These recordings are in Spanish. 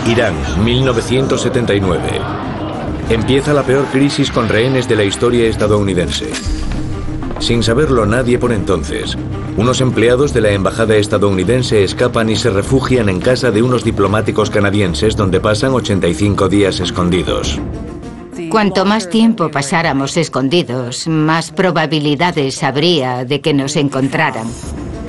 Irán, 1979. Empieza la peor crisis con rehenes de la historia estadounidense. Sin saberlo nadie por entonces, unos empleados de la embajada estadounidense escapan y se refugian en casa de unos diplomáticos canadienses donde pasan 85 días escondidos. Cuanto más tiempo pasáramos escondidos, más probabilidades habría de que nos encontraran.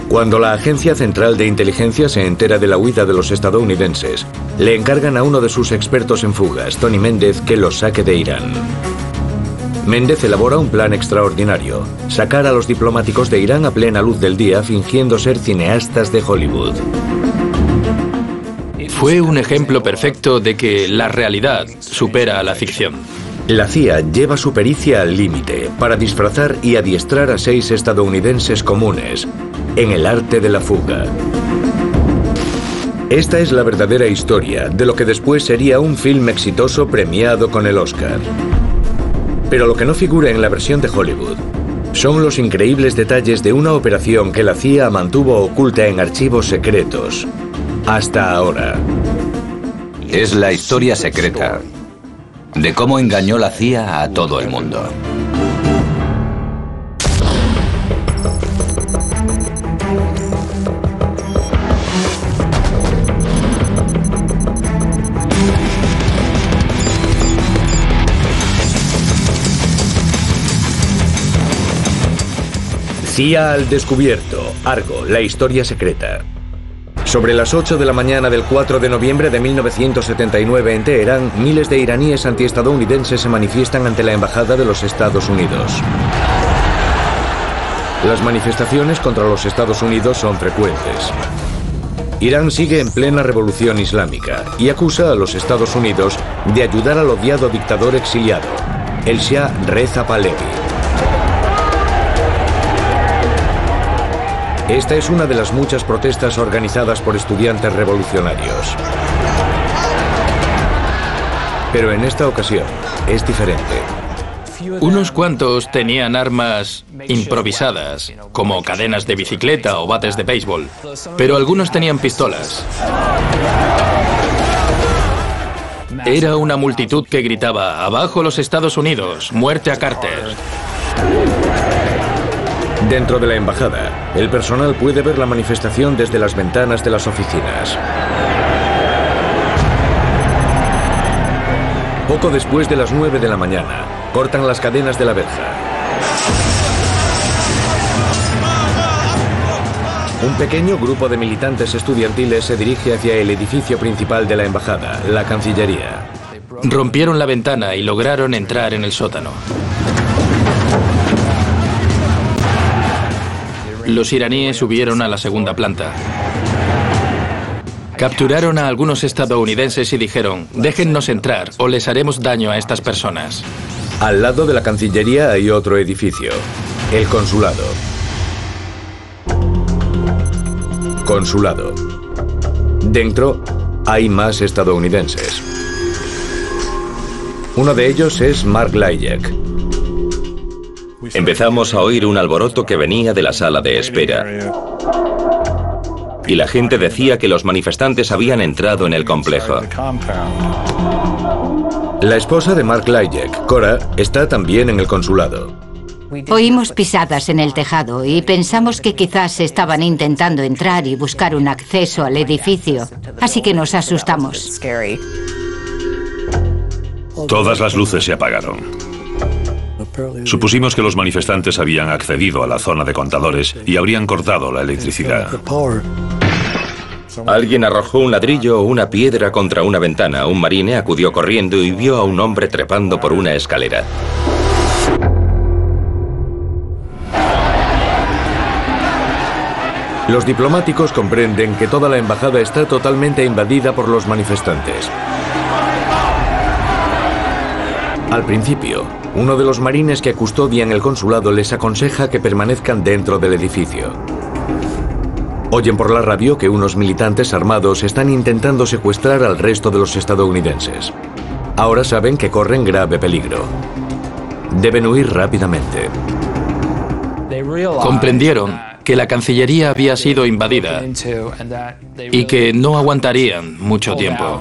Cuando la Agencia Central de Inteligencia se entera de la huida de los estadounidenses, le encargan a uno de sus expertos en fugas, Tony Méndez, que los saque de Irán. Méndez elabora un plan extraordinario: sacar a los diplomáticos de Irán a plena luz del día fingiendo ser cineastas de Hollywood. Fue un ejemplo perfecto de que la realidad supera a la ficción. La CIA lleva su pericia al límite para disfrazar y adiestrar a 6 estadounidenses comunes en el arte de la fuga. Esta es la verdadera historia de lo que después sería un film exitoso premiado con el Oscar. Pero lo que no figura en la versión de Hollywood son los increíbles detalles de una operación que la CIA mantuvo oculta en archivos secretos hasta ahora. Es la historia secreta de cómo engañó la CIA a todo el mundo. CIA al descubierto. Argo, la historia secreta. Sobre las 8 de la mañana del 4 de noviembre de 1979 en Teherán, miles de iraníes antiestadounidenses se manifiestan ante la Embajada de los Estados Unidos. Las manifestaciones contra los Estados Unidos son frecuentes. Irán sigue en plena revolución islámica y acusa a los Estados Unidos de ayudar al odiado dictador exiliado, el Shah Reza Pahlavi. Esta es una de las muchas protestas organizadas por estudiantes revolucionarios. Pero en esta ocasión es diferente. Unos cuantos tenían armas improvisadas, como cadenas de bicicleta o bates de béisbol, pero algunos tenían pistolas. Era una multitud que gritaba: ¡abajo los Estados Unidos! ¡Muerte a Carter! Dentro de la embajada, el personal puede ver la manifestación desde las ventanas de las oficinas. Poco después de las 9 de la mañana, cortan las cadenas de la verja. Un pequeño grupo de militantes estudiantiles se dirige hacia el edificio principal de la embajada, la Cancillería. Rompieron la ventana y lograron entrar en el sótano. Los iraníes subieron a la segunda planta. Capturaron a algunos estadounidenses y dijeron: déjennos entrar o les haremos daño a estas personas. Al lado de la Cancillería hay otro edificio, el consulado. Consulado. Dentro hay más estadounidenses. Uno de ellos es Mark Lajek. Empezamos a oír un alboroto que venía de la sala de espera. Y la gente decía que los manifestantes habían entrado en el complejo. La esposa de Mark Lajek, Cora, está también en el consulado. Oímos pisadas en el tejado y pensamos que quizás estaban intentando entrar y buscar un acceso al edificio, así que nos asustamos. Todas las luces se apagaron. Supusimos que los manifestantes habían accedido a la zona de contadores y habrían cortado la electricidad. Alguien arrojó un ladrillo o una piedra contra una ventana. Un marine acudió corriendo y vio a un hombre trepando por una escalera. Los diplomáticos comprenden que toda la embajada está totalmente invadida por los manifestantes. Al principio, uno de los marines que custodian el consulado les aconseja que permanezcan dentro del edificio. Oyen por la radio que unos militantes armados están intentando secuestrar al resto de los estadounidenses. Ahora saben que corren grave peligro. Deben huir rápidamente. Comprendieron que la Cancillería había sido invadida y que no aguantarían mucho tiempo.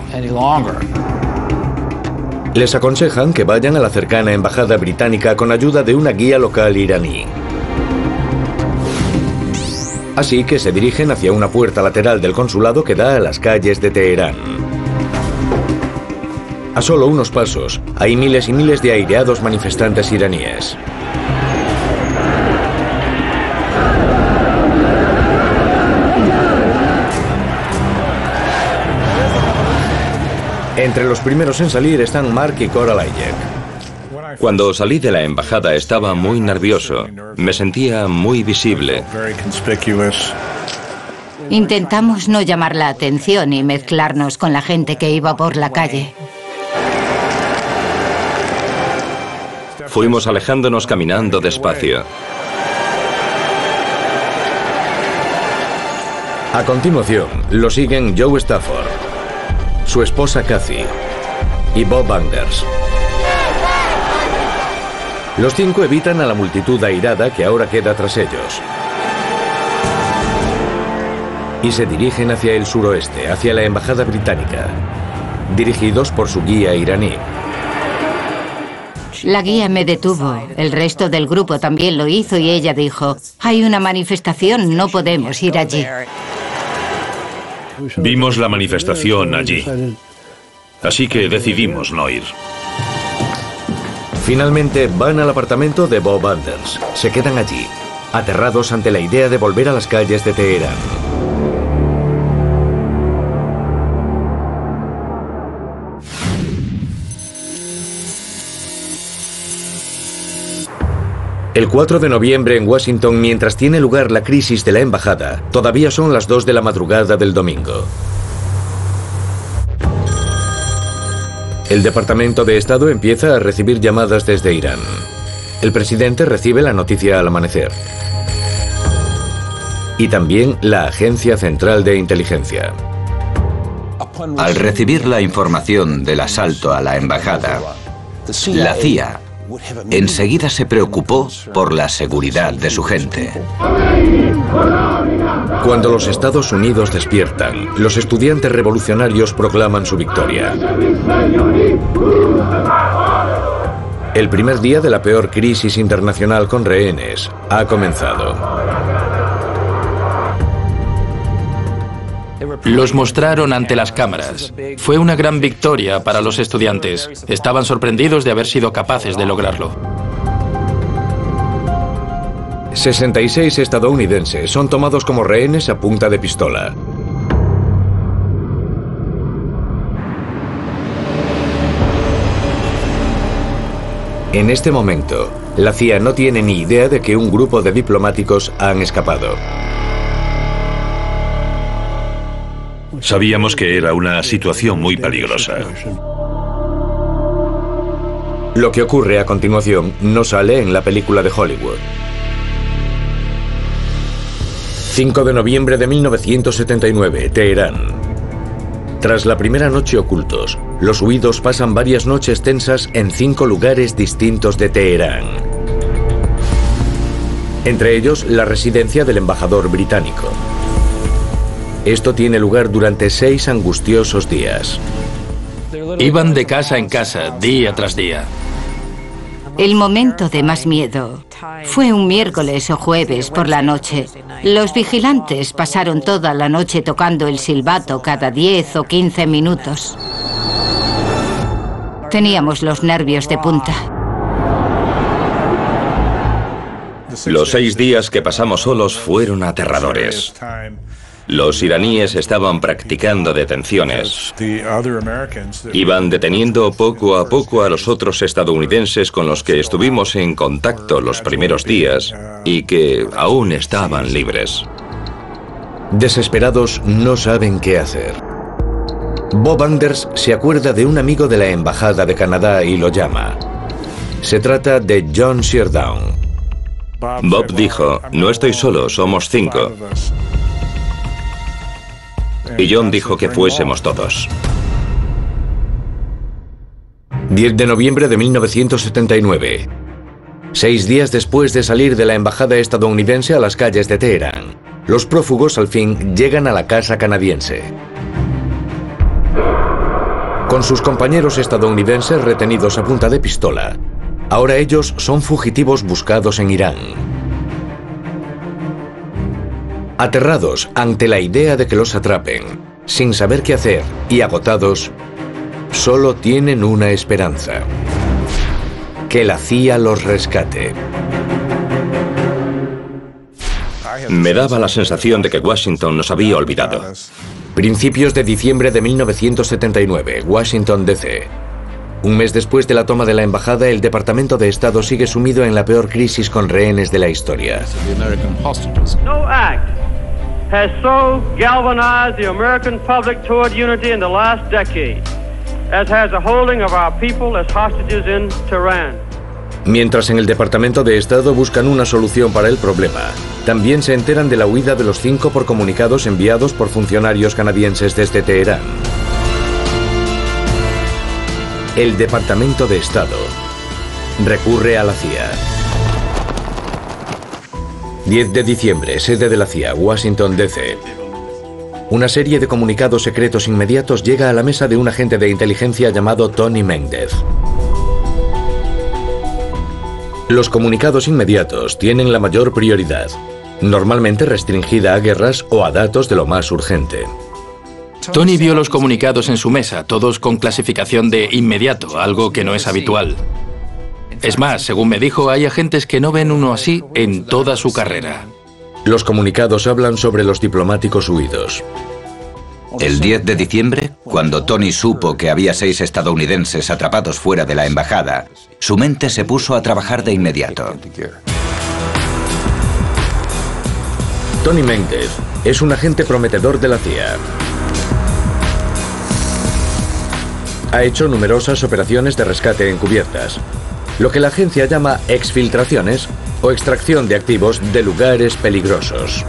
Les aconsejan que vayan a la cercana embajada británica con ayuda de una guía local iraní. Así que se dirigen hacia una puerta lateral del consulado que da a las calles de Teherán. A solo unos pasos, hay miles y miles de aireados manifestantes iraníes. Entre los primeros en salir están Mark y Coral Ayek. Cuando salí de la embajada estaba muy nervioso. Me sentía muy visible. Intentamos no llamar la atención y mezclarnos con la gente que iba por la calle. Fuimos alejándonos caminando despacio. A continuación, lo siguen Joe Stafford, su esposa Kathy y Bob Anders. Los 5 evitan a la multitud airada que ahora queda tras ellos y se dirigen hacia el suroeste, hacia la embajada británica, dirigidos por su guía iraní. La guía me detuvo, el resto del grupo también lo hizo y ella dijo: hay una manifestación, no podemos ir allí. Vimos la manifestación allí, así que decidimos no ir. Finalmente van al apartamento de Bob Anders. Se quedan allí, aterrados ante la idea de volver a las calles de Teherán. El 4 de noviembre en Washington, mientras tiene lugar la crisis de la embajada, todavía son las 2 de la madrugada del domingo. El Departamento de Estado empieza a recibir llamadas desde Irán. El presidente recibe la noticia al amanecer. Y también la Agencia Central de Inteligencia. Al recibir la información del asalto a la embajada, la CIA enseguida se preocupó por la seguridad de su gente. Cuando los Estados Unidos despiertan, los estudiantes revolucionarios proclaman su victoria. El primer día de la peor crisis internacional con rehenes ha comenzado. Los mostraron ante las cámaras. Fue una gran victoria para los estudiantes. Estaban sorprendidos de haber sido capaces de lograrlo. 66 estadounidenses son tomados como rehenes a punta de pistola. En este momento, la CIA no tiene ni idea de que un grupo de diplomáticos han escapado. Sabíamos que era una situación muy peligrosa. Lo que ocurre a continuación no sale en la película de Hollywood. 5 de noviembre de 1979, Teherán. Tras la primera noche ocultos, los huidos pasan varias noches tensas en 5 lugares distintos de Teherán. Entre ellos, la residencia del embajador británico. Esto tiene lugar durante 6 angustiosos días. Iban de casa en casa, día tras día. El momento de más miedo fue un miércoles o jueves por la noche. Los vigilantes pasaron toda la noche tocando el silbato cada 10 o 15 minutos. Teníamos los nervios de punta. Los 6 días que pasamos solos fueron aterradores. Los iraníes estaban practicando detenciones. Iban deteniendo poco a poco a los otros estadounidenses con los que estuvimos en contacto los primeros días y que aún estaban libres. Desesperados, no saben qué hacer. Bob Anders se acuerda de un amigo de la embajada de Canadá y lo llama. Se trata de John Sheardown. Bob dijo: no estoy solo, somos 5. Y John dijo que fuésemos todos. 10 de noviembre de 1979. 6 días después de salir de la embajada estadounidense a las calles de Teherán, los prófugos al fin llegan a la casa canadiense. Con sus compañeros estadounidenses retenidos a punta de pistola, ahora ellos son fugitivos buscados en Irán. Aterrados ante la idea de que los atrapen, sin saber qué hacer y agotados, solo tienen una esperanza: que la CIA los rescate. Me daba la sensación de que Washington nos había olvidado. Principios de diciembre de 1979, Washington, D.C. Un mes después de la toma de la embajada, el Departamento de Estado sigue sumido en la peor crisis con rehenes de la historia. No act has so galvanized the American public toward unity in the last decade as has the holding of our people as hostages in Tehran. Mientras en el Departamento de Estado buscan una solución para el problema, también se enteran de la huida de los 5 por comunicados enviados por funcionarios canadienses desde Teherán. El Departamento de Estado recurre a la CIA. 10 de diciembre, sede de la CIA, Washington, D.C. Una serie de comunicados secretos inmediatos llega a la mesa de un agente de inteligencia llamado Tony Mendez. Los comunicados inmediatos tienen la mayor prioridad, normalmente restringida a guerras o a datos de lo más urgente. Tony vio los comunicados en su mesa, todos con clasificación de inmediato, algo que no es habitual. Es más, según me dijo, hay agentes que no ven uno así en toda su carrera. Los comunicados hablan sobre los diplomáticos huidos. El 10 de diciembre, cuando Tony supo que había 6 estadounidenses atrapados fuera de la embajada, su mente se puso a trabajar de inmediato. Tony Mendez es un agente prometedor de la CIA. Ha hecho numerosas operaciones de rescate encubiertas, lo que la agencia llama exfiltraciones o extracción de activos de lugares peligrosos.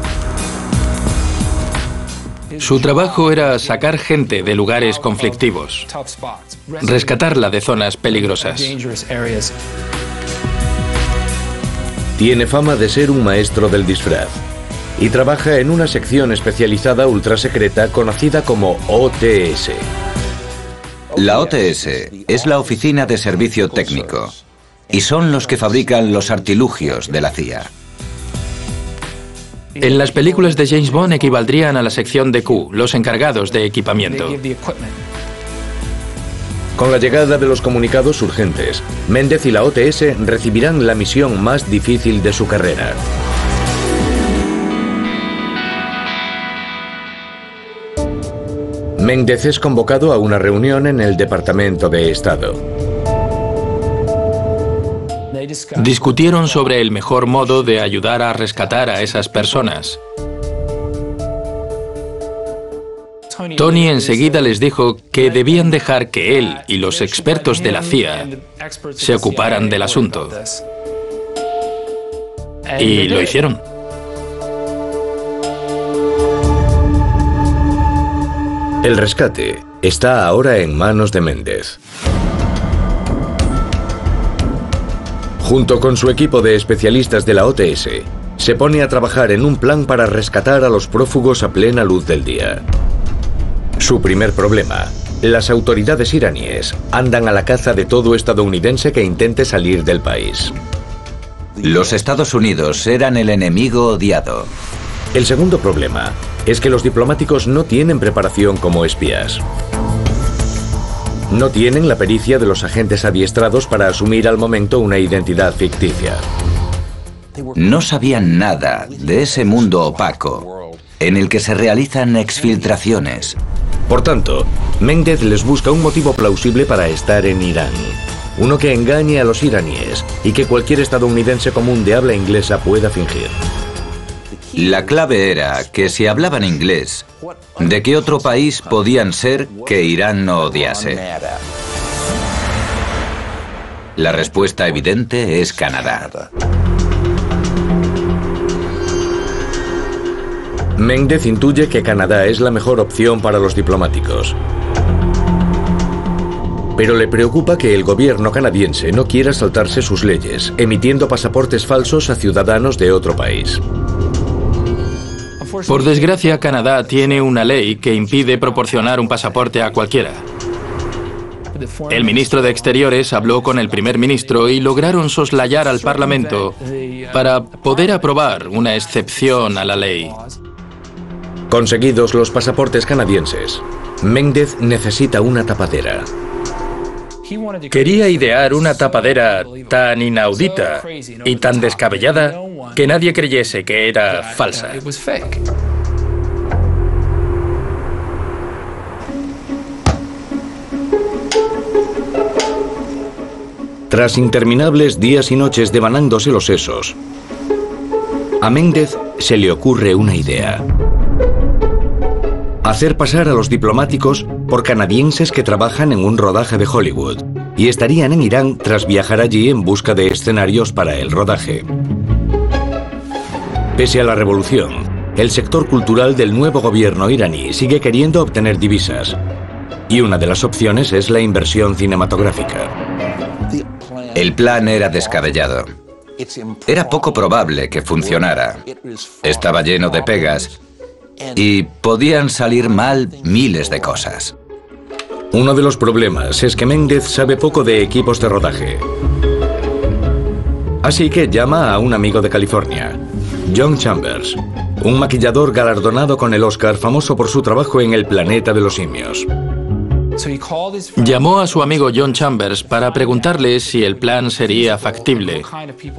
Su trabajo era sacar gente de lugares conflictivos, rescatarla de zonas peligrosas. Tiene fama de ser un maestro del disfraz y trabaja en una sección especializada ultrasecreta conocida como OTS. La OTS es la Oficina de Servicio Técnico y son los que fabrican los artilugios de la CIA. En las películas de James Bond equivaldrían a la sección de Q, los encargados de equipamiento. Con la llegada de los comunicados urgentes, Mendez y la OTS recibirán la misión más difícil de su carrera. Mendez es convocado a una reunión en el Departamento de Estado. Discutieron sobre el mejor modo de ayudar a rescatar a esas personas. Tony enseguida les dijo que debían dejar que él y los expertos de la CIA se ocuparan del asunto. Y lo hicieron. El rescate está ahora en manos de Mendez. Junto con su equipo de especialistas de la OTS, se pone a trabajar en un plan para rescatar a los prófugos a plena luz del día. Su primer problema: las autoridades iraníes andan a la caza de todo estadounidense que intente salir del país. Los Estados Unidos eran el enemigo odiado. El segundo problema es que los diplomáticos no tienen preparación como espías. No tienen la pericia de los agentes adiestrados para asumir al momento una identidad ficticia. No sabían nada de ese mundo opaco en el que se realizan exfiltraciones. Por tanto, Mendez les busca un motivo plausible para estar en Irán. Uno que engañe a los iraníes y que cualquier estadounidense común de habla inglesa pueda fingir. La clave era que si hablaban inglés, ¿de qué otro país podían ser que Irán no odiase? La respuesta evidente es Canadá. Mendez intuye que Canadá es la mejor opción para los diplomáticos. Pero le preocupa que el gobierno canadiense no quiera saltarse sus leyes, emitiendo pasaportes falsos a ciudadanos de otro país. Por desgracia, Canadá tiene una ley que impide proporcionar un pasaporte a cualquiera. El ministro de Exteriores habló con el primer ministro y lograron soslayar al Parlamento para poder aprobar una excepción a la ley. Conseguidos los pasaportes canadienses, Méndez necesita una tapadera. Quería idear una tapadera tan inaudita y tan descabellada que nadie creyese que era falsa. Tras interminables días y noches devanándose los sesos, a Méndez se le ocurre una idea. Hacer pasar a los diplomáticos por canadienses que trabajan en un rodaje de Hollywood y estarían en Irán tras viajar allí en busca de escenarios para el rodaje. Pese a la revolución, el sector cultural del nuevo gobierno iraní sigue queriendo obtener divisas, y una de las opciones es la inversión cinematográfica. El plan era descabellado. Era poco probable que funcionara. Estaba lleno de pegas y podían salir mal miles de cosas. Uno de los problemas es que Méndez sabe poco de equipos de rodaje. Así que llama a un amigo de California, John Chambers, un maquillador galardonado con el Oscar, famoso por su trabajo en El planeta de los simios. Llamó a su amigo John Chambers para preguntarle si el plan sería factible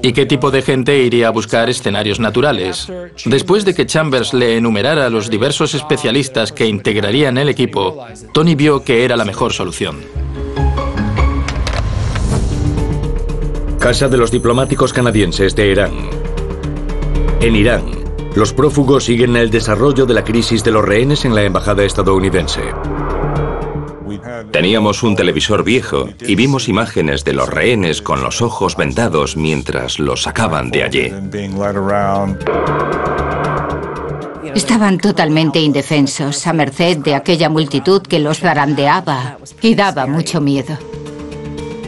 y qué tipo de gente iría a buscar escenarios naturales. Después de que Chambers le enumerara los diversos especialistas que integrarían el equipo, Tony vio que era la mejor solución. Casa de los diplomáticos canadienses de Irán. En Irán, los prófugos siguen el desarrollo de la crisis de los rehenes en la embajada estadounidense. Teníamos un televisor viejo y vimos imágenes de los rehenes con los ojos vendados mientras los sacaban de allí. Estaban totalmente indefensos, a merced de aquella multitud que los zarandeaba y daba mucho miedo.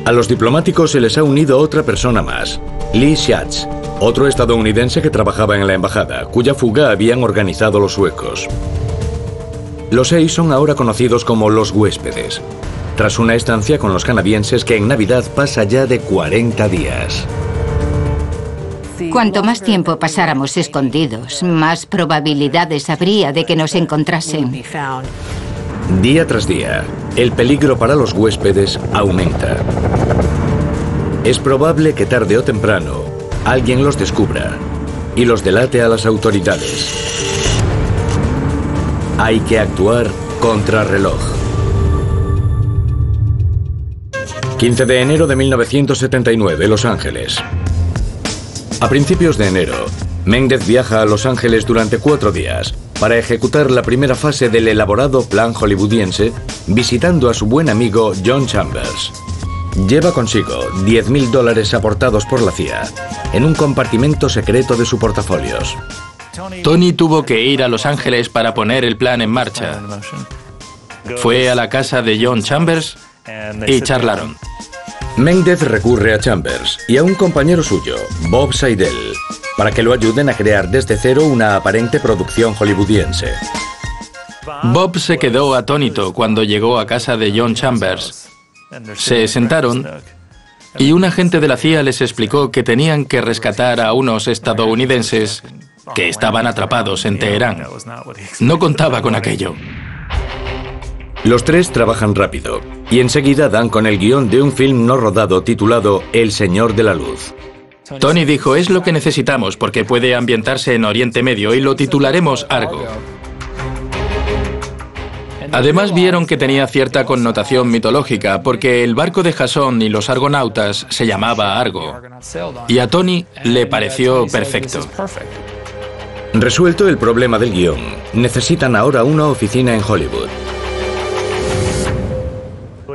A los diplomáticos se les ha unido otra persona más, Lee Schatz, otro estadounidense que trabajaba en la embajada, cuya fuga habían organizado los suecos. Los 6 son ahora conocidos como los huéspedes, tras una estancia con los canadienses que en Navidad pasa ya de 40 días. Cuanto más tiempo pasáramos escondidos, más probabilidades habría de que nos encontrasen. Día tras día, el peligro para los huéspedes aumenta. Es probable que tarde o temprano alguien los descubra y los delate a las autoridades. Hay que actuar contrarreloj. 15 de enero de 1979, Los Ángeles. A principios de enero, Méndez viaja a Los Ángeles durante 4 días para ejecutar la primera fase del elaborado plan hollywoodiense, visitando a su buen amigo John Chambers. Lleva consigo $10.000 aportados por la CIA en un compartimento secreto de su portafolios. Tony tuvo que ir a Los Ángeles para poner el plan en marcha. Fue a la casa de John Chambers y charlaron. Méndez recurre a Chambers y a un compañero suyo, Bob Seidel, para que lo ayuden a crear desde cero una aparente producción hollywoodiense. Bob se quedó atónito cuando llegó a casa de John Chambers. Se sentaron y un agente de la CIA les explicó que tenían que rescatar a unos estadounidenses que estaban atrapados en Teherán. No contaba con aquello. Los 3 trabajan rápido y enseguida dan con el guión de un film no rodado titulado El Señor de la Luz. Tony dijo, es lo que necesitamos porque puede ambientarse en Oriente Medio y lo titularemos Argo. Además vieron que tenía cierta connotación mitológica porque el barco de Jasón y los argonautas se llamaba Argo. Y a Tony le pareció perfecto. Resuelto el problema del guión, necesitan ahora una oficina en Hollywood.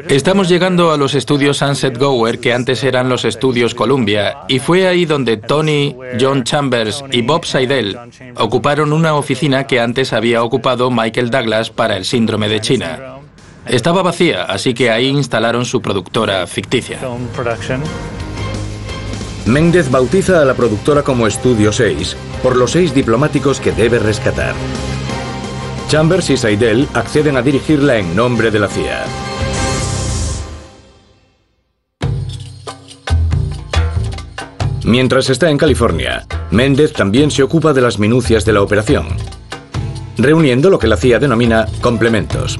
Estamos llegando a los estudios Sunset Gower, que antes eran los estudios Columbia, y fue ahí donde Tony, John Chambers y Bob Seidel ocuparon una oficina que antes había ocupado Michael Douglas para el síndrome de China. Estaba vacía, así que ahí instalaron su productora ficticia. Méndez bautiza a la productora como Estudio 6 por los 6 diplomáticos que debe rescatar. Chambers y Seidel acceden a dirigirla en nombre de la CIA. Mientras está en California, Méndez también se ocupa de las minucias de la operación, reuniendo lo que la CIA denomina complementos.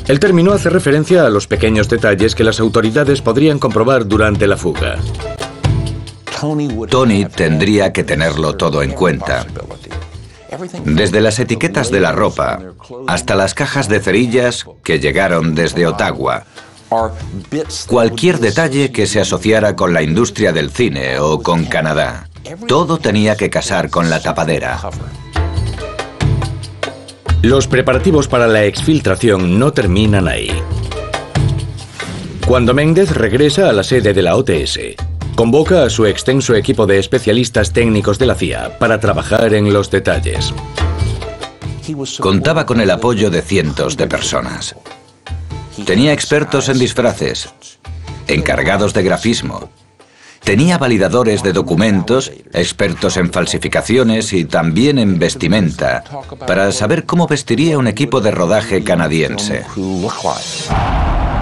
El término hace referencia a los pequeños detalles que las autoridades podrían comprobar durante la fuga. Tony tendría que tenerlo todo en cuenta. Desde las etiquetas de la ropa hasta las cajas de cerillas que llegaron desde Ottawa. Cualquier detalle que se asociara con la industria del cine o con Canadá. Todo tenía que casar con la tapadera. Los preparativos para la exfiltración no terminan ahí. Cuando Méndez regresa a la sede de la OTS, convoca a su extenso equipo de especialistas técnicos de la CIA para trabajar en los detalles. Contaba con el apoyo de cientos de personas. Tenía expertos en disfraces, encargados de grafismo. Tenía validadores de documentos, expertos en falsificaciones y también en vestimenta, para saber cómo vestiría un equipo de rodaje canadiense.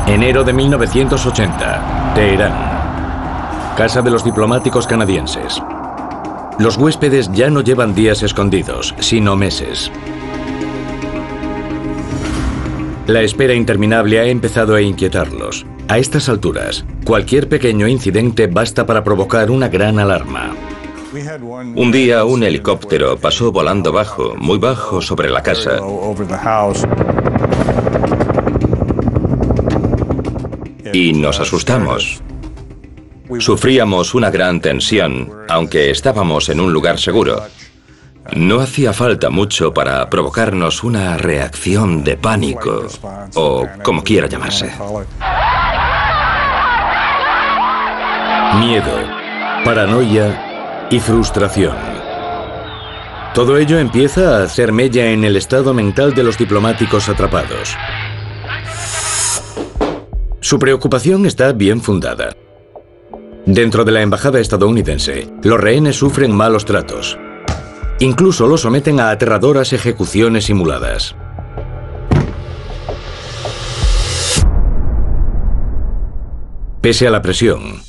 Enero de 1980, Teherán. Casa de los diplomáticos canadienses. Los huéspedes ya no llevan días escondidos, sino meses. La espera interminable ha empezado a inquietarlos. A estas alturas, cualquier pequeño incidente basta para provocar una gran alarma. Un día un helicóptero pasó volando bajo, muy bajo sobre la casa. Y nos asustamos. Sufríamos una gran tensión, aunque estábamos en un lugar seguro. No hacía falta mucho para provocarnos una reacción de pánico, o como quiera llamarse. Miedo, paranoia y frustración. Todo ello empieza a hacer mella en el estado mental de los diplomáticos atrapados. Su preocupación está bien fundada. Dentro de la embajada estadounidense, los rehenes sufren malos tratos. Incluso los someten a aterradoras ejecuciones simuladas. Pese a la presión,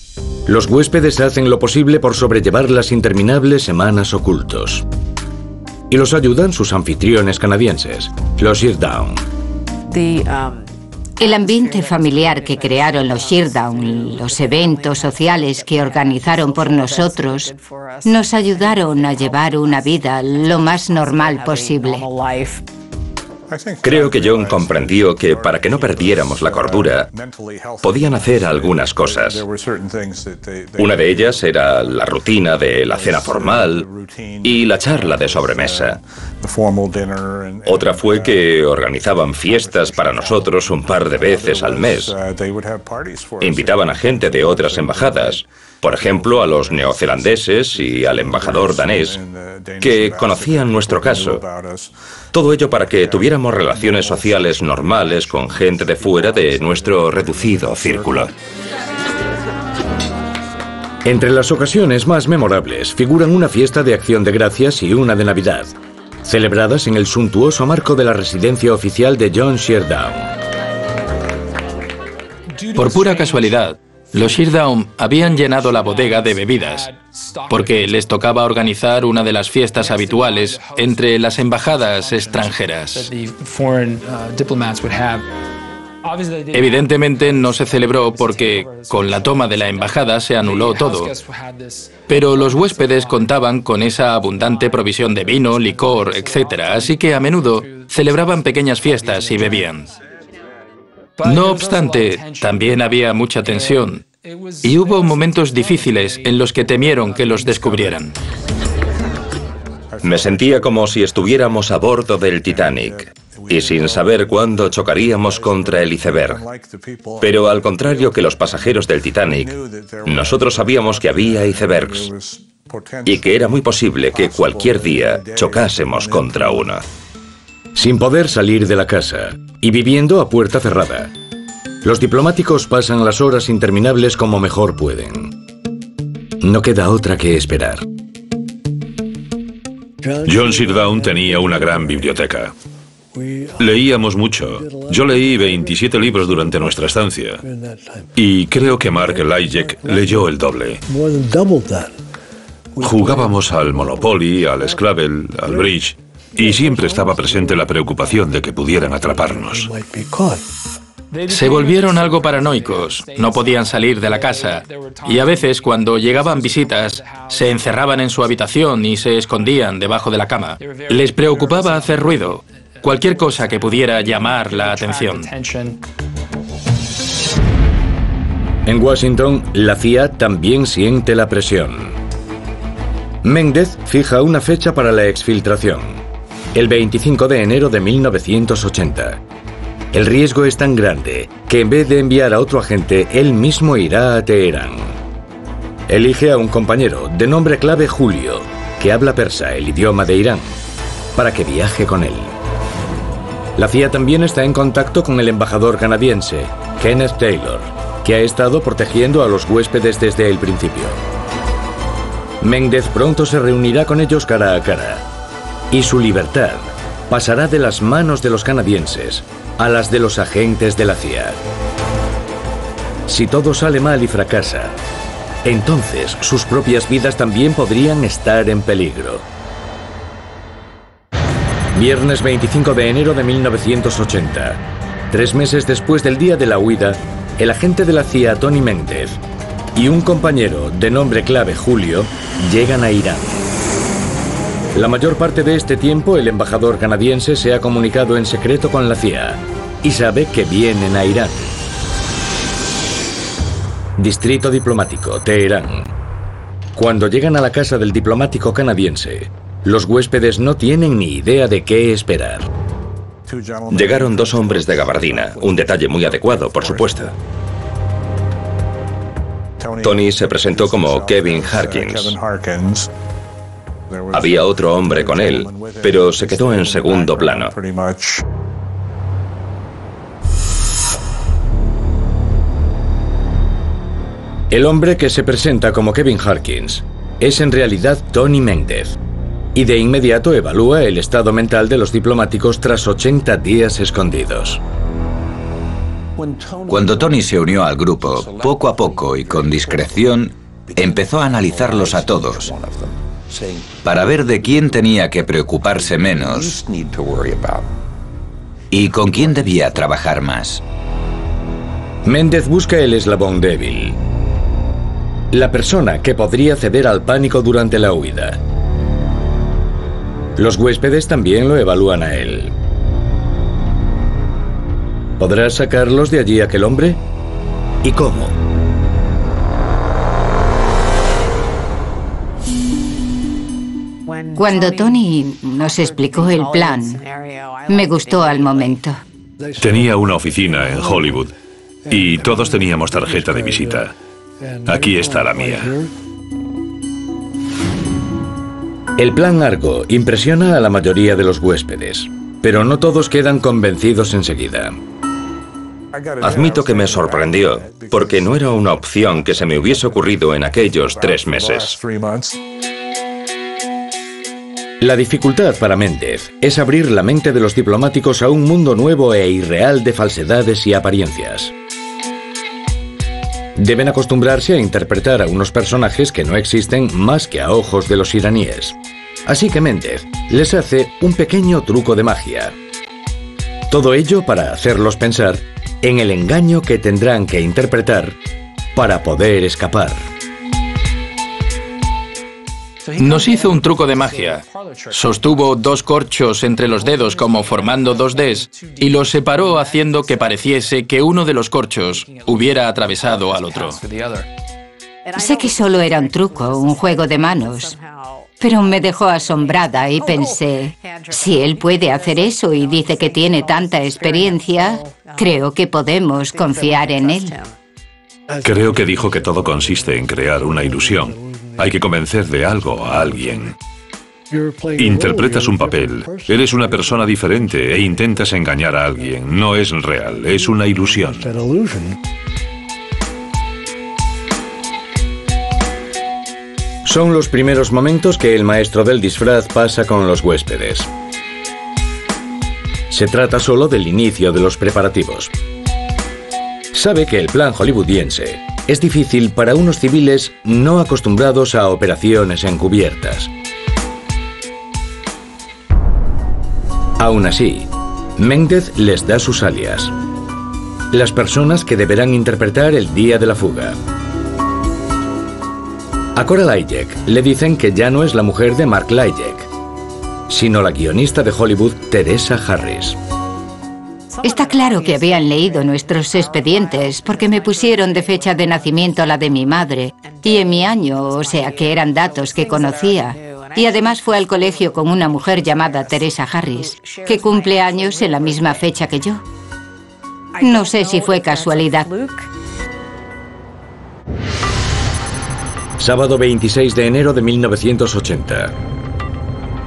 los huéspedes hacen lo posible por sobrellevar las interminables semanas ocultos. Y los ayudan sus anfitriones canadienses, los Sheardown. El ambiente familiar que crearon los Sheardown, los eventos sociales que organizaron por nosotros, nos ayudaron a llevar una vida lo más normal posible. Creo que John comprendió que para que no perdiéramos la cordura, podían hacer algunas cosas. Una de ellas era la rutina de la cena formal y la charla de sobremesa. Otra fue que organizaban fiestas para nosotros un par de veces al mes. Invitaban a gente de otras embajadas, por ejemplo a los neozelandeses y al embajador danés, que conocían nuestro caso. Todo ello para que tuviéramos relaciones sociales normales con gente de fuera de nuestro reducido círculo. Entre las ocasiones más memorables figuran una fiesta de Acción de Gracias y una de Navidad, celebradas en el suntuoso marco de la residencia oficial de John Sheardown. Por pura casualidad, los Sheardown habían llenado la bodega de bebidas, porque les tocaba organizar una de las fiestas habituales entre las embajadas extranjeras. Evidentemente no se celebró porque con la toma de la embajada se anuló todo. Pero los huéspedes contaban con esa abundante provisión de vino, licor, etc., así que a menudo celebraban pequeñas fiestas y bebían. No obstante, también había mucha tensión y hubo momentos difíciles en los que temieron que los descubrieran. Me sentía como si estuviéramos a bordo del Titanic y sin saber cuándo chocaríamos contra el iceberg. Pero al contrario que los pasajeros del Titanic, nosotros sabíamos que había icebergs y que era muy posible que cualquier día chocásemos contra uno. sin poder salir de la casa y viviendo a puerta cerrada. Los diplomáticos pasan las horas interminables como mejor pueden. No queda otra que esperar. John Sheardown tenía una gran biblioteca. Leíamos mucho. Yo leí 27 libros durante nuestra estancia. Y creo que Mark Elijek leyó el doble. Jugábamos al Monopoly, al Scrabble, al Bridge, y siempre estaba presente la preocupación de que pudieran atraparnos. Se volvieron algo paranoicos, no podían salir de la casa y a veces cuando llegaban visitas se encerraban en su habitación y se escondían debajo de la cama. Les preocupaba hacer ruido, cualquier cosa que pudiera llamar la atención. En Washington, la CIA también siente la presión. Méndez fija una fecha para la exfiltración, el 25 de enero de 1980. El riesgo es tan grande que en vez de enviar a otro agente, él mismo irá a Teherán. Elige a un compañero de nombre clave Julio, que habla persa, el idioma de Irán, para que viaje con él. La CIA también está en contacto con el embajador canadiense, Kenneth Taylor, que ha estado protegiendo a los huéspedes desde el principio. Méndez pronto se reunirá con ellos cara a cara, y su libertad pasará de las manos de los canadienses a las de los agentes de la CIA. Si todo sale mal y fracasa, entonces sus propias vidas también podrían estar en peligro. Viernes 25 de enero de 1980. 3 meses después del día de la huida, el agente de la CIA, Tony Méndez, y un compañero de nombre clave, Julio, llegan a Irán. La mayor parte de este tiempo, el embajador canadiense se ha comunicado en secreto con la CIA y sabe que vienen a Irán. Distrito diplomático, Teherán. Cuando llegan a la casa del diplomático canadiense, los huéspedes no tienen ni idea de qué esperar. Llegaron 2 hombres de gabardina, un detalle muy adecuado, por supuesto. Tony se presentó como Kevin Harkins. Había otro hombre con él, pero se quedó en segundo plano. El hombre que se presenta como Kevin Harkins es en realidad Tony Méndez, y de inmediato evalúa el estado mental de los diplomáticos tras 80 días escondidos. Cuando Tony se unió al grupo, poco a poco y con discreción, empezó a analizarlos a todos para ver de quién tenía que preocuparse menos y con quién debía trabajar más. Méndez busca el eslabón débil, la persona que podría ceder al pánico durante la huida. Los huéspedes también lo evalúan a él. ¿Podrá sacarlos de allí aquel hombre? ¿Y cómo? Cuando Tony nos explicó el plan, me gustó al momento. Tenía una oficina en Hollywood y todos teníamos tarjeta de visita. Aquí está la mía. El plan Argo impresiona a la mayoría de los huéspedes, pero no todos quedan convencidos enseguida. Admito que me sorprendió, porque no era una opción que se me hubiese ocurrido en aquellos 3 meses. La dificultad para Méndez es abrir la mente de los diplomáticos a un mundo nuevo e irreal de falsedades y apariencias. Deben acostumbrarse a interpretar a unos personajes que no existen más que a ojos de los iraníes. Así que Méndez les hace un pequeño truco de magia. Todo ello para hacerlos pensar en el engaño que tendrán que interpretar para poder escapar. Nos hizo un truco de magia. Sostuvo 2 corchos entre los dedos como formando 2 Ds y los separó haciendo que pareciese que uno de los corchos hubiera atravesado al otro. Sé que solo era un truco, un juego de manos, pero me dejó asombrada y pensé, si él puede hacer eso y dice que tiene tanta experiencia, creo que podemos confiar en él. Creo que dijo que todo consiste en crear una ilusión. Hay que convencer de algo a alguien. Interpretas un papel, eres una persona diferente e intentas engañar a alguien. No es real, es una ilusión. Son los primeros momentos que el maestro del disfraz pasa con los huéspedes. Se trata solo del inicio de los preparativos. Sabe que el plan hollywoodiense es difícil para unos civiles no acostumbrados a operaciones encubiertas. Aún así, Méndez les da sus alias, las personas que deberán interpretar el día de la fuga. A Cora Lajek le dicen que ya no es la mujer de Mark Lajek, sino la guionista de Hollywood Teresa Harris. Está claro que habían leído nuestros expedientes porque me pusieron de fecha de nacimiento la de mi madre y en mi año, o sea que eran datos que conocía. Y además fue al colegio con una mujer llamada Teresa Harris, que cumple años en la misma fecha que yo. No sé si fue casualidad. Sábado 26 de enero de 1980.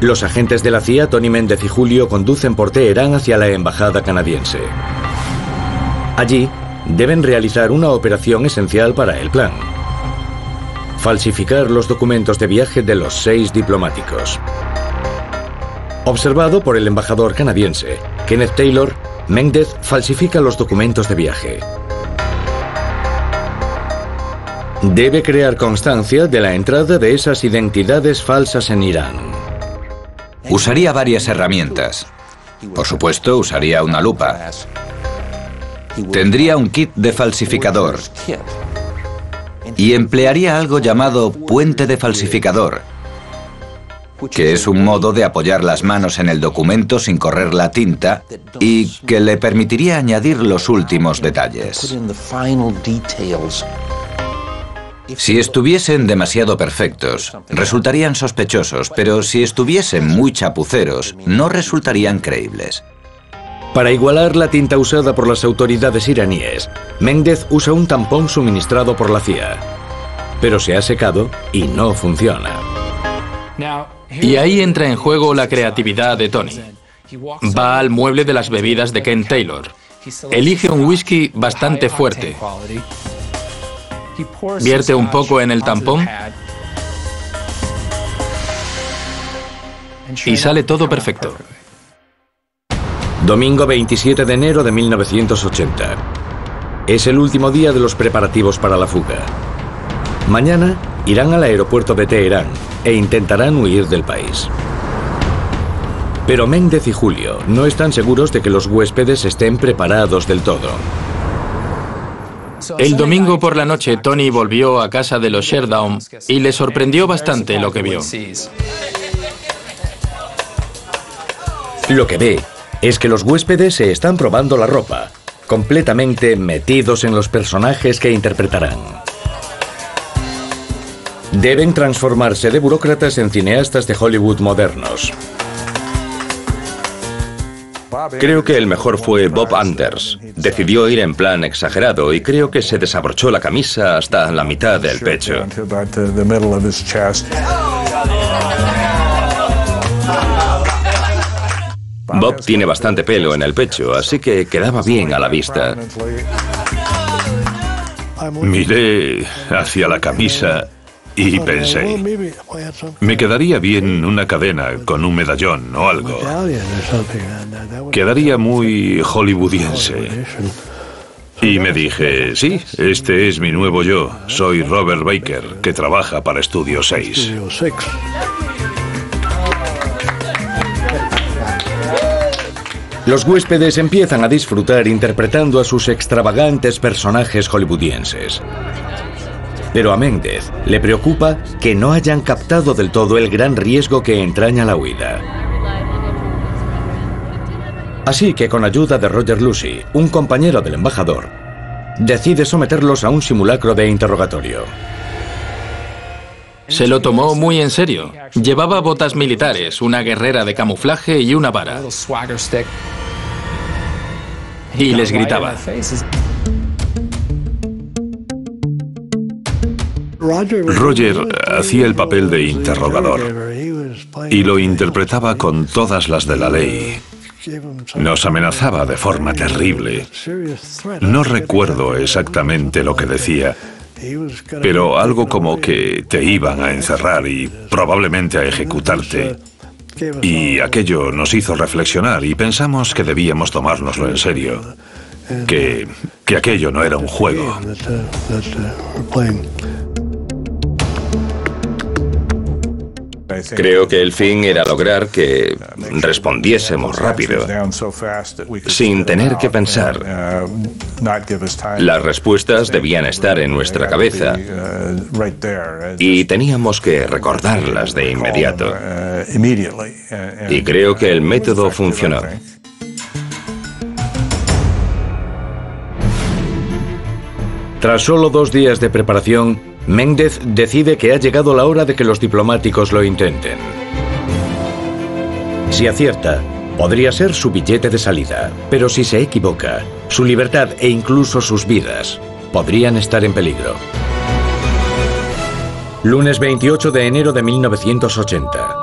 Los agentes de la CIA, Tony Méndez y Julio, conducen por Teherán hacia la embajada canadiense. Allí, deben realizar una operación esencial para el plan: falsificar los documentos de viaje de los 6 diplomáticos. Observado por el embajador canadiense, Kenneth Taylor, Méndez falsifica los documentos de viaje. Debe crear constancia de la entrada de esas identidades falsas en Irán. Usaría varias herramientas. Por supuesto, usaría una lupa. Tendría un kit de falsificador. Y emplearía algo llamado puente de falsificador, que es un modo de apoyar las manos en el documento sin correr la tinta y que le permitiría añadir los últimos detalles. Si estuviesen demasiado perfectos, resultarían sospechosos, pero si estuviesen muy chapuceros, no resultarían creíbles. Para igualar la tinta usada por las autoridades iraníes, Méndez usa un tampón suministrado por la CIA. Pero se ha secado y no funciona. Y ahí entra en juego la creatividad de Tony. Va al mueble de las bebidas de Ken Taylor. Elige un whisky bastante fuerte. Vierte un poco en el tampón y sale todo perfecto. Domingo 27 de enero de 1980. Es el último día de los preparativos para la fuga. Mañana irán al aeropuerto de Teherán e intentarán huir del país. Pero Méndez y Julio no están seguros de que los huéspedes estén preparados del todo. El domingo por la noche, Tony volvió a casa de los Sherdown y le sorprendió bastante lo que vio. Lo que ve es que los huéspedes se están probando la ropa, completamente metidos en los personajes que interpretarán. Deben transformarse de burócratas en cineastas de Hollywood modernos. Creo que el mejor fue Bob Anders. Decidió ir en plan exagerado y creo que se desabrochó la camisa hasta la mitad del pecho. Bob tiene bastante pelo en el pecho, así que quedaba bien a la vista. Miré hacia la camisa y pensé, me quedaría bien una cadena con un medallón o algo. Quedaría muy hollywoodiense. Y me dije, sí, este es mi nuevo yo. Soy Robert Baker, que trabaja para Estudio 6. Los huéspedes empiezan a disfrutar interpretando a sus extravagantes personajes hollywoodienses. Pero a Méndez le preocupa que no hayan captado del todo el gran riesgo que entraña la huida. Así que con ayuda de Roger Lucy, un compañero del embajador, decide someterlos a un simulacro de interrogatorio. Se lo tomó muy en serio. Llevaba botas militares, una guerrera de camuflaje y una vara. Y les gritaba. Roger hacía el papel de interrogador. y lo interpretaba con todas las de la ley. Nos amenazaba de forma terrible. No recuerdo exactamente lo que decía, pero algo como que te iban a encerrar y probablemente a ejecutarte. Y aquello nos hizo reflexionar y pensamos que debíamos tomárnoslo en serio, que aquello no era un juego. Creo que el fin era lograr que respondiésemos rápido, sin tener que pensar. Las respuestas debían estar en nuestra cabeza y teníamos que recordarlas de inmediato. Y creo que el método funcionó. Tras solo 2 días de preparación, Méndez decide que ha llegado la hora de que los diplomáticos lo intenten. Si acierta, podría ser su billete de salida, pero si se equivoca, su libertad e incluso sus vidas podrían estar en peligro. Lunes 28 de enero de 1980.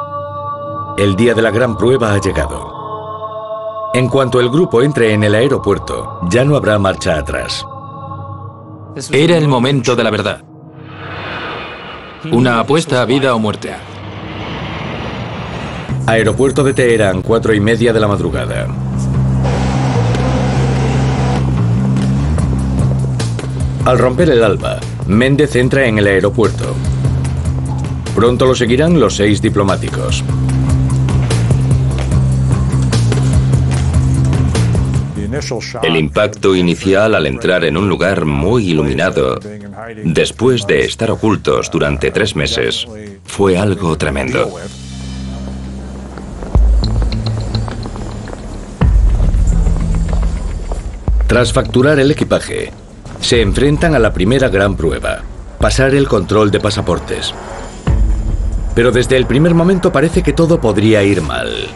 El día de la gran prueba ha llegado. En cuanto el grupo entre en el aeropuerto, ya no habrá marcha atrás. Era el momento de la verdad. Una apuesta a vida o muerte. Aeropuerto de Teherán, 4:30 de la madrugada. Al romper el alba, Méndez entra en el aeropuerto. Pronto lo seguirán los 6 diplomáticos. El impacto inicial al entrar en un lugar muy iluminado, después de estar ocultos durante 3 meses, fue algo tremendo. Tras facturar el equipaje, se enfrentan a la primera gran prueba, pasar el control de pasaportes. Pero desde el primer momento parece que todo podría ir mal.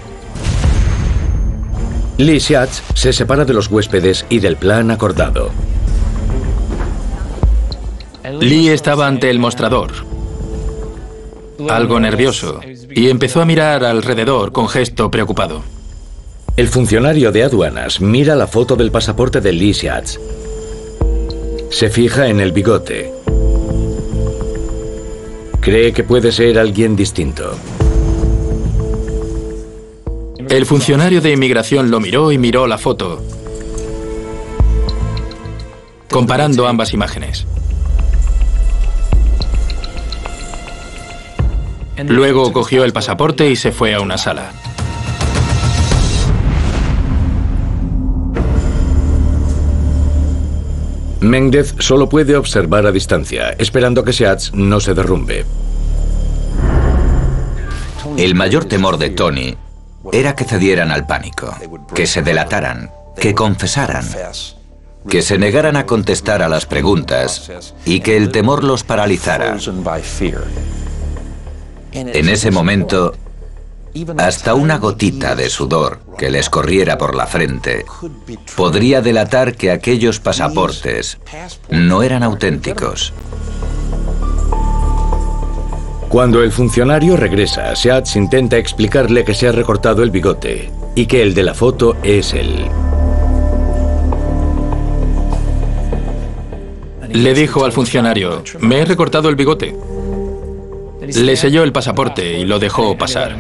Lee Schatz se separa de los huéspedes y del plan acordado. Lee estaba ante el mostrador, algo nervioso, y empezó a mirar alrededor con gesto preocupado. El funcionario de aduanas mira la foto del pasaporte de Lee Schatz. Se fija en el bigote. Cree que puede ser alguien distinto. El funcionario de inmigración lo miró y miró la foto, comparando ambas imágenes. Luego cogió el pasaporte y se fue a una sala. Méndez solo puede observar a distancia, esperando que Schatz no se derrumbe. El mayor temor de Tony era que cedieran al pánico, que se delataran, que confesaran, que se negaran a contestar a las preguntas y que el temor los paralizara. En ese momento, hasta una gotita de sudor que les corriera por la frente podría delatar que aquellos pasaportes no eran auténticos. Cuando el funcionario regresa, Schatz intenta explicarle que se ha recortado el bigote y que el de la foto es él. Le dijo al funcionario: me he recortado el bigote. Le selló el pasaporte y lo dejó pasar.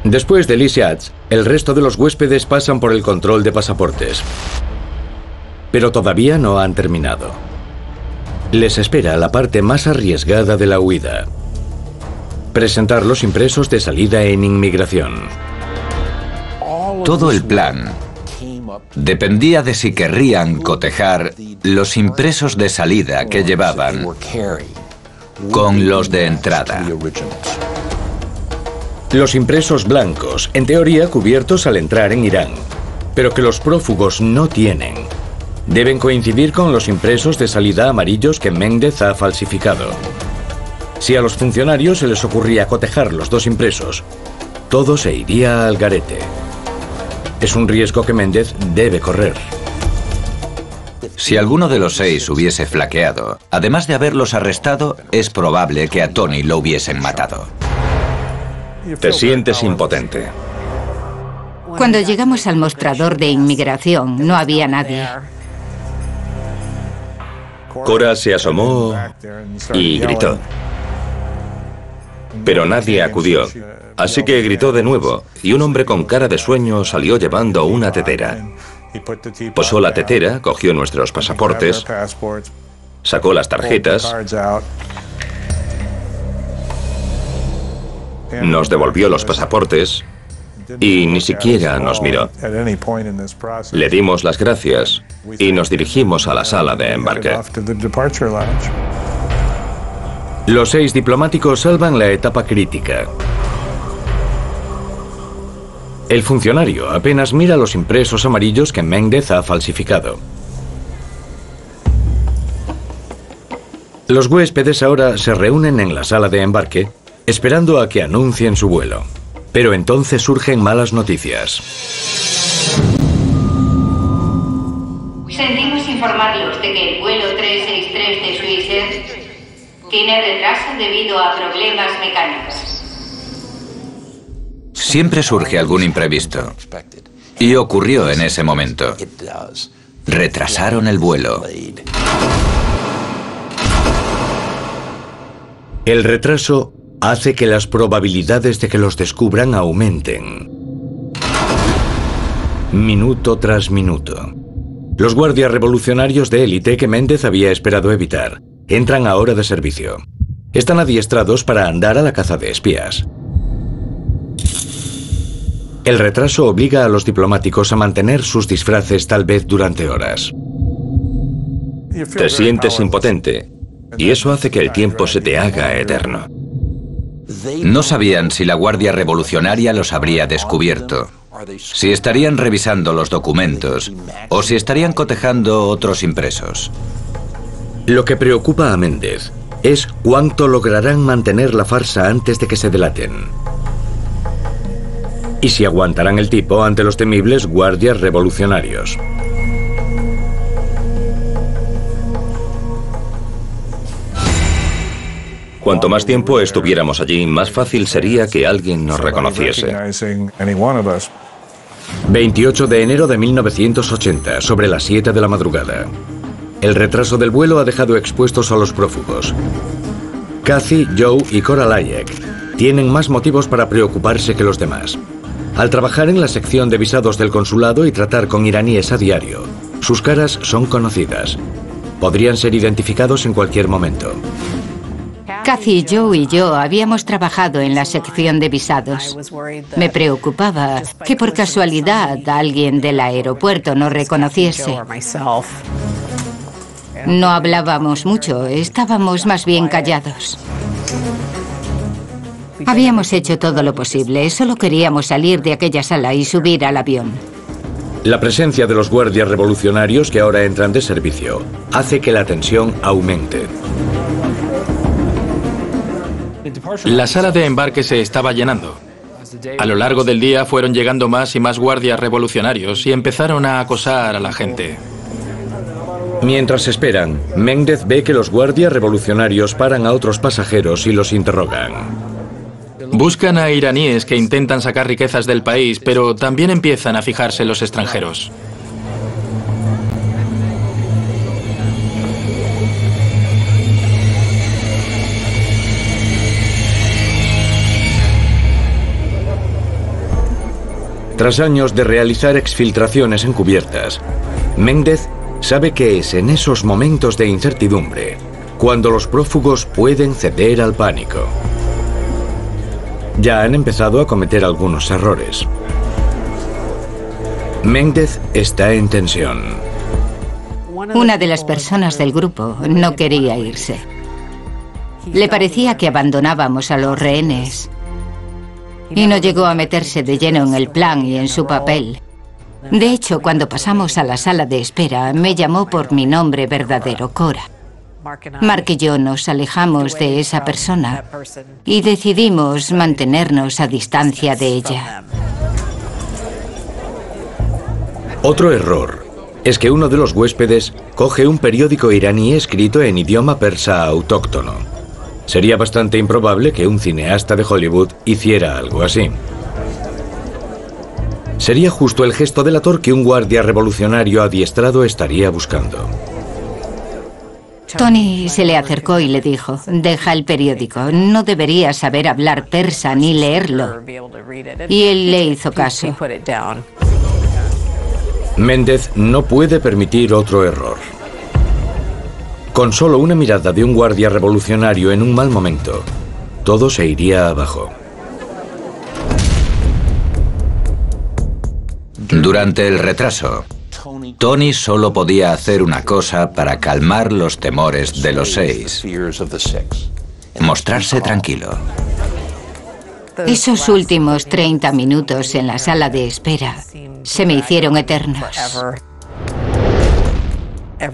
Después de Lee Schatz, el resto de los huéspedes pasan por el control de pasaportes. Pero todavía no han terminado. Les espera la parte más arriesgada de la huida: presentar los impresos de salida en inmigración. Todo el plan dependía de si querrían cotejar los impresos de salida que llevaban con los de entrada. Los impresos blancos, en teoría cubiertos al entrar en Irán, pero que los prófugos no tienen, deben coincidir con los impresos de salida amarillos que Méndez ha falsificado. Si a los funcionarios se les ocurría cotejar los 2 impresos, todo se iría al garete. Es un riesgo que Méndez debe correr. Si alguno de los 6 hubiese flaqueado, además de haberlos arrestado, es probable que a Tony lo hubiesen matado. Te sientes impotente. Cuando llegamos al mostrador de inmigración, no había nadie. Cora se asomó y gritó. Pero nadie acudió, así que gritó de nuevo, y un hombre con cara de sueño salió llevando una tetera. Posó la tetera, cogió nuestros pasaportes, sacó las tarjetas, nos devolvió los pasaportes y ni siquiera nos miró. Le dimos las gracias y nos dirigimos a la sala de embarque. Los 6 diplomáticos salvan la etapa crítica. El funcionario apenas mira los impresos amarillos que Méndez ha falsificado. Los huéspedes ahora se reúnen en la sala de embarque, esperando a que anuncien su vuelo. Pero entonces surgen malas noticias. Sentimos informarlos de que el vuelo 363 de Swissair tiene retraso debido a problemas mecánicos. Siempre surge algún imprevisto. Y ocurrió en ese momento. Retrasaron el vuelo. El retraso hace que las probabilidades de que los descubran aumenten. Minuto tras minuto. Los guardias revolucionarios de élite que Méndez había esperado evitar entran a hora de servicio. Están adiestrados para andar a la caza de espías. El retraso obliga a los diplomáticos a mantener sus disfraces tal vez durante horas. Te sientes impotente y eso hace que el tiempo se te haga eterno. No sabían si la Guardia Revolucionaria los habría descubierto, si estarían revisando los documentos o si estarían cotejando otros impresos. Lo que preocupa a Méndez es cuánto lograrán mantener la farsa antes de que se delaten. Y si aguantarán el tipo ante los temibles guardias revolucionarios. Cuanto más tiempo estuviéramos allí, más fácil sería que alguien nos reconociese. 28 de enero de 1980, sobre las 7 de la madrugada. El retraso del vuelo ha dejado expuestos a los prófugos. Kathy, Joe y Cora Layek tienen más motivos para preocuparse que los demás. Al trabajar en la sección de visados del consulado y tratar con iraníes a diario, sus caras son conocidas. Podrían ser identificados en cualquier momento. Kathy, Joe y yo habíamos trabajado en la sección de visados. Me preocupaba que por casualidad alguien del aeropuerto nos reconociese. No hablábamos mucho, estábamos más bien callados. Habíamos hecho todo lo posible, solo queríamos salir de aquella sala y subir al avión. La presencia de los guardias revolucionarios que ahora entran de servicio hace que la tensión aumente. La sala de embarque se estaba llenando. A lo largo del día fueron llegando más y más guardias revolucionarios y empezaron a acosar a la gente. Mientras esperan, Méndez ve que los guardias revolucionarios paran a otros pasajeros y los interrogan. Buscan a iraníes que intentan sacar riquezas del país, pero también empiezan a fijarse en los extranjeros. Tras años de realizar exfiltraciones encubiertas, Méndez sabe que es en esos momentos de incertidumbre cuando los prófugos pueden ceder al pánico. Ya han empezado a cometer algunos errores. Méndez está en tensión. Una de las personas del grupo no quería irse. Le parecía que abandonábamos a los rehenes. Y no llegó a meterse de lleno en el plan y en su papel. De hecho, cuando pasamos a la sala de espera, me llamó por mi nombre verdadero, Cora. Mark y yo nos alejamos de esa persona y decidimos mantenernos a distancia de ella. Otro error es que uno de los huéspedes coge un periódico iraní escrito en idioma persa autóctono. Sería bastante improbable que un cineasta de Hollywood hiciera algo así. Sería justo el gesto delator que un guardia revolucionario adiestrado estaría buscando. Tony se le acercó y le dijo: deja el periódico, no deberías saber hablar persa ni leerlo. Y él le hizo caso. Méndez no puede permitir otro error. Con solo una mirada de un guardia revolucionario en un mal momento, todo se iría abajo. Durante el retraso, Tony solo podía hacer una cosa para calmar los temores de los 6: mostrarse tranquilo. Esos últimos 30 minutos en la sala de espera se me hicieron eternos.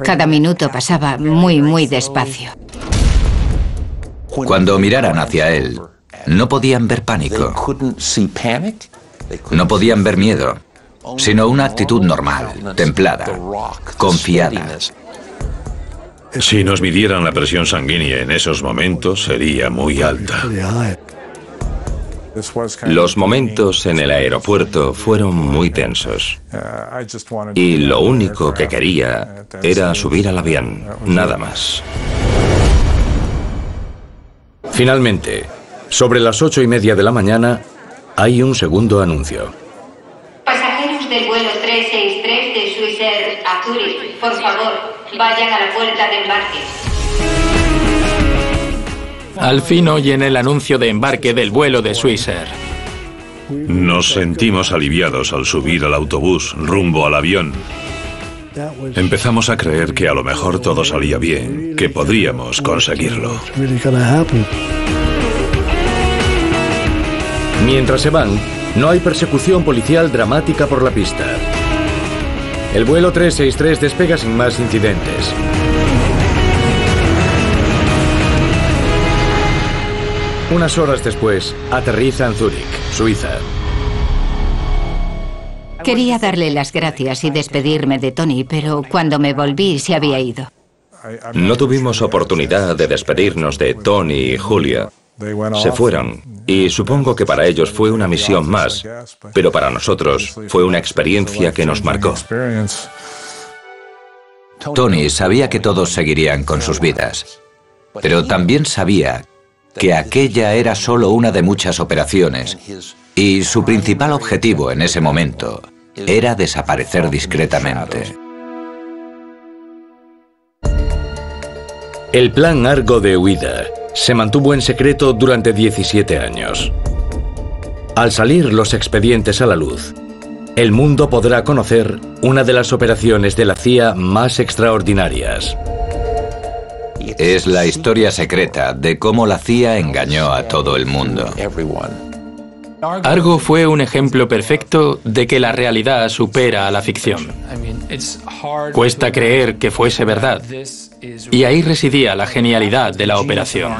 Cada minuto pasaba muy despacio. Cuando miraran hacia él, no podían ver pánico. No podían ver miedo, sino una actitud normal, templada, confiada. Si nos midieran la presión sanguínea en esos momentos, sería muy alta. Los momentos en el aeropuerto fueron muy tensos. Y lo único que quería era subir al avión, nada más. Finalmente, sobre las 8:30 de la mañana, hay un segundo anuncio. Pasajeros del vuelo 363 de Swissair a Zúrich, por favor, vayan a la puerta de embarque. Al fin oyen el anuncio de embarque del vuelo de Swissair. Nos sentimos aliviados al subir al autobús rumbo al avión. Empezamos a creer que a lo mejor todo salía bien, que podríamos conseguirlo. Mientras se van, no hay persecución policial dramática por la pista. El vuelo 363 despega sin más incidentes. Unas horas después, aterriza en Zúrich, Suiza. Quería darle las gracias y despedirme de Tony, pero cuando me volví se había ido. No tuvimos oportunidad de despedirnos de Tony y Julia. Se fueron, y supongo que para ellos fue una misión más, pero para nosotros fue una experiencia que nos marcó. Tony sabía que todos seguirían con sus vidas, pero también sabía que aquella era solo una de muchas operaciones, y su principal objetivo en ese momento era desaparecer discretamente. El plan Argo de huida se mantuvo en secreto durante 17 años. Al salir los expedientes a la luz, el mundo podrá conocer una de las operaciones de la CIA más extraordinarias. Es la historia secreta de cómo la CIA engañó a todo el mundo. Argo fue un ejemplo perfecto de que la realidad supera a la ficción. Cuesta creer que fuese verdad, y ahí residía la genialidad de la operación.